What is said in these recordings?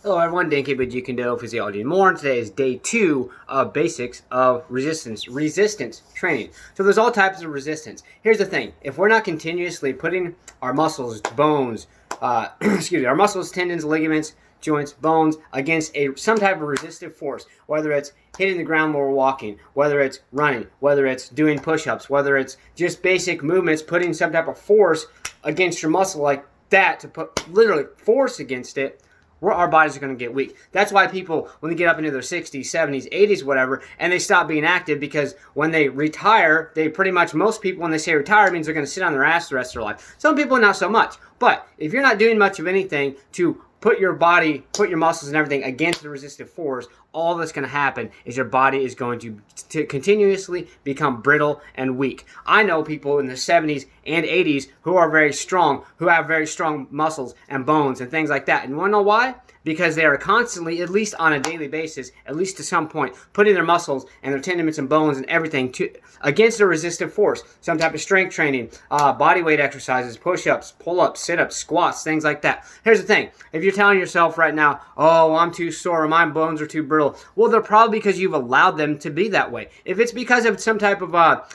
Hello everyone, Dan K. You can do physiology and more. And today is day 2 of basics of resistance training. So there's all types of resistance. Here's the thing: if we're not continuously putting our muscles, bones, our muscles, tendons, ligaments, joints, bones against some type of resistive force, whether it's hitting the ground while we're walking, whether it's running, whether it's doing push-ups, whether it's just basic movements, putting some type of force against your muscle like that to put literally force against it, our bodies are going to get weak. That's why people, when they get up into their 60s, 70s, 80s, whatever, and they stop being active, because when they retire, most people, when they say retire, means they're going to sit on their ass the rest of their life. Some people, not so much. But if you're not doing much of anything to put your body, put your muscles and everything against the resistive force, all that's going to happen is your body is going to continuously become brittle and weak. I know people in the 70s and 80s who are very strong, who have very strong muscles and bones and things like that. And you want to know why? Because they are constantly, at least on a daily basis, at least to some point, putting their muscles and their tendons and bones and everything against a resistive force. Some type of strength training, body weight exercises, push-ups, pull-ups, sit-ups, squats, things like that. Here's the thing: if you're telling yourself right now, "Oh, I'm too sore, or my bones are too brittle," well, they're probably because you've allowed them to be that way. If it's because of some type of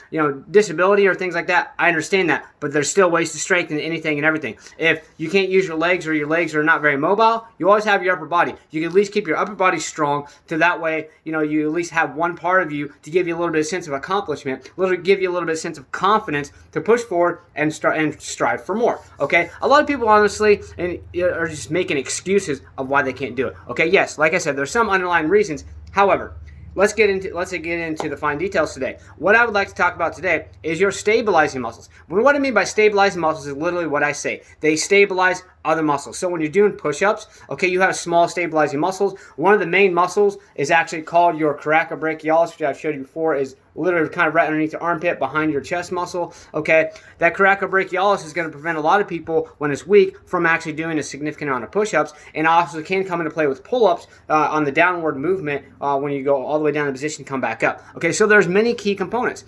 disability or things like that, I understand that. But there's still ways to strengthen anything and everything. If you can't use your legs, or your legs are not very mobile, you always have your upper body. You can at least keep your upper body strong, to that way, you at least have one part of you to give you a little bit of sense of accomplishment, give you a little bit of sense of confidence to push forward and strive for more. Okay, a lot of people honestly are just making excuses of why they can't do it. Okay, yes, like I said, there's some underlying reasons. However, let's get into the fine details today. What I would like to talk about today is your stabilizing muscles. What I mean by stabilizing muscles is literally what I say. They stabilize other muscles. So when you're doing push-ups, okay, you have small stabilizing muscles. One of the main muscles is actually called your coracobrachialis, which I've showed you before, is literally kind of right underneath the armpit, behind your chest muscle. Okay, that coracobrachialis is going to prevent a lot of people, when it's weak, from actually doing a significant amount of push-ups, and also can come into play with pull-ups on the downward movement when you go all the way down in position, come back up. Okay, so there's many key components.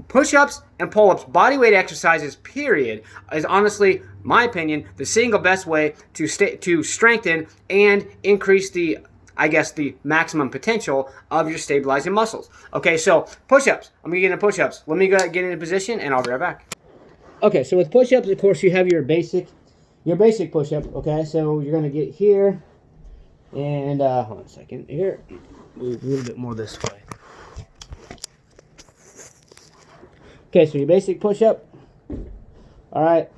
Push-ups and pull-ups, body weight exercises, period, is honestly, my opinion, the single best way to strengthen and increase the maximum potential of your stabilizing muscles. Okay, so push-ups. I'm going to get into push-ups. Let me go get into position, and I'll be right back. Okay, so with push-ups, of course, you have your basic push-up. Okay, so you're going to get here, and hold on a second here. Move a little bit more this way. Okay, so your basic push-up. All right.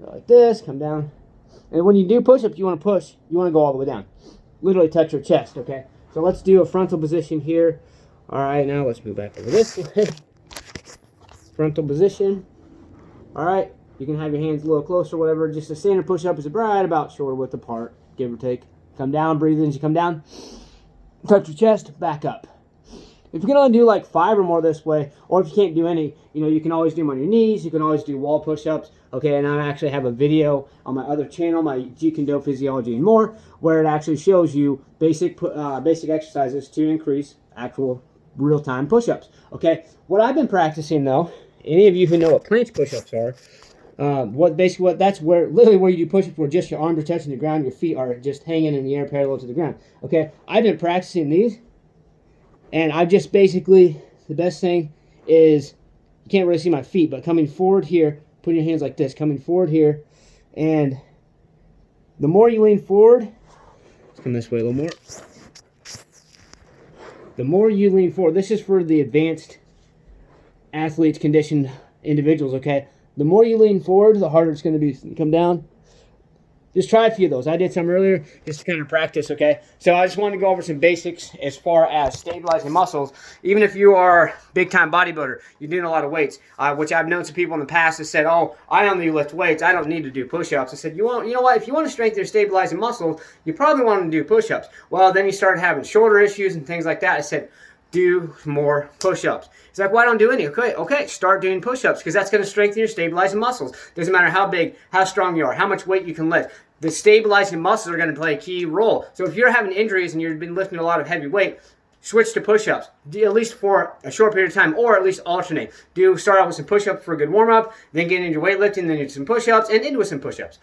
Go like this, come down. And when you do push-ups, you want to go all the way down. Literally touch your chest, okay? So let's do a frontal position here. All right, now let's move back over this way. Frontal position. All right, you can have your hands a little closer, whatever. Just a standard push-up is right about shoulder width apart, give or take. Come down, breathe in as you come down. Touch your chest, back up. If you can only do like 5 or more this way, or if you can't do any, you can always do them on your knees. You can always do wall push-ups. Okay, and I actually have a video on my other channel, my Jeet Physiology and More, where it actually shows you basic exercises to increase actual real-time push-ups. Okay, what I've been practicing though, any of you who know what planche push-ups are, that's literally where you do push-ups where just your arms are touching the ground, your feet are just hanging in the air parallel to the ground. Okay, I've been practicing these. And I just basically, the best thing is, you can't really see my feet, but coming forward here, putting your hands like this, coming forward here, and the more you lean forward, let's come this way a little more. The more you lean forward, this is for the advanced athletes, conditioned individuals, okay? The more you lean forward, the harder it's going to be to come down. Just try a few of those. I did some earlier just to kind of practice, okay? So I just wanted to go over some basics as far as stabilizing muscles. Even if you are a big-time bodybuilder, you're doing a lot of weights, which I've known some people in the past that said, "Oh, I only lift weights. I don't need to do push-ups." I said, you know what? If you want to strengthen your stabilizing muscles, you probably want to do push-ups. Well, then you start having shoulder issues and things like that. I said, do more push-ups. He's like, "Well, I don't do any." Okay, start doing push-ups, because that's going to strengthen your stabilizing muscles. Doesn't matter how big, how strong you are, how much weight you can lift. The stabilizing muscles are going to play a key role. So if you're having injuries and you've been lifting a lot of heavy weight, switch to push-ups, at least for a short period of time, or at least alternate. Start out with some push-ups for a good warm-up, then get into weightlifting, then do some push-ups, and end with some push-ups.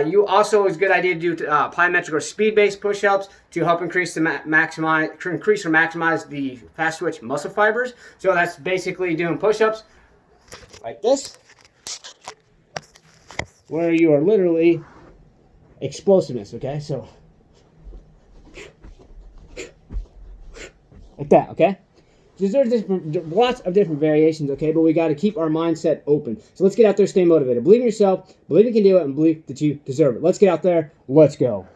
You also, it's a good idea to do plyometric or speed-based push-ups to help increase or maximize the fast-twitch muscle fibers. So that's basically doing push-ups like this, where you are literally explosiveness, okay? So like that, okay? So there's lots of different variations, okay? But we got to keep our mindset open. So let's get out there, stay motivated. Believe in yourself, believe you can do it, and believe that you deserve it. Let's get out there. Let's go.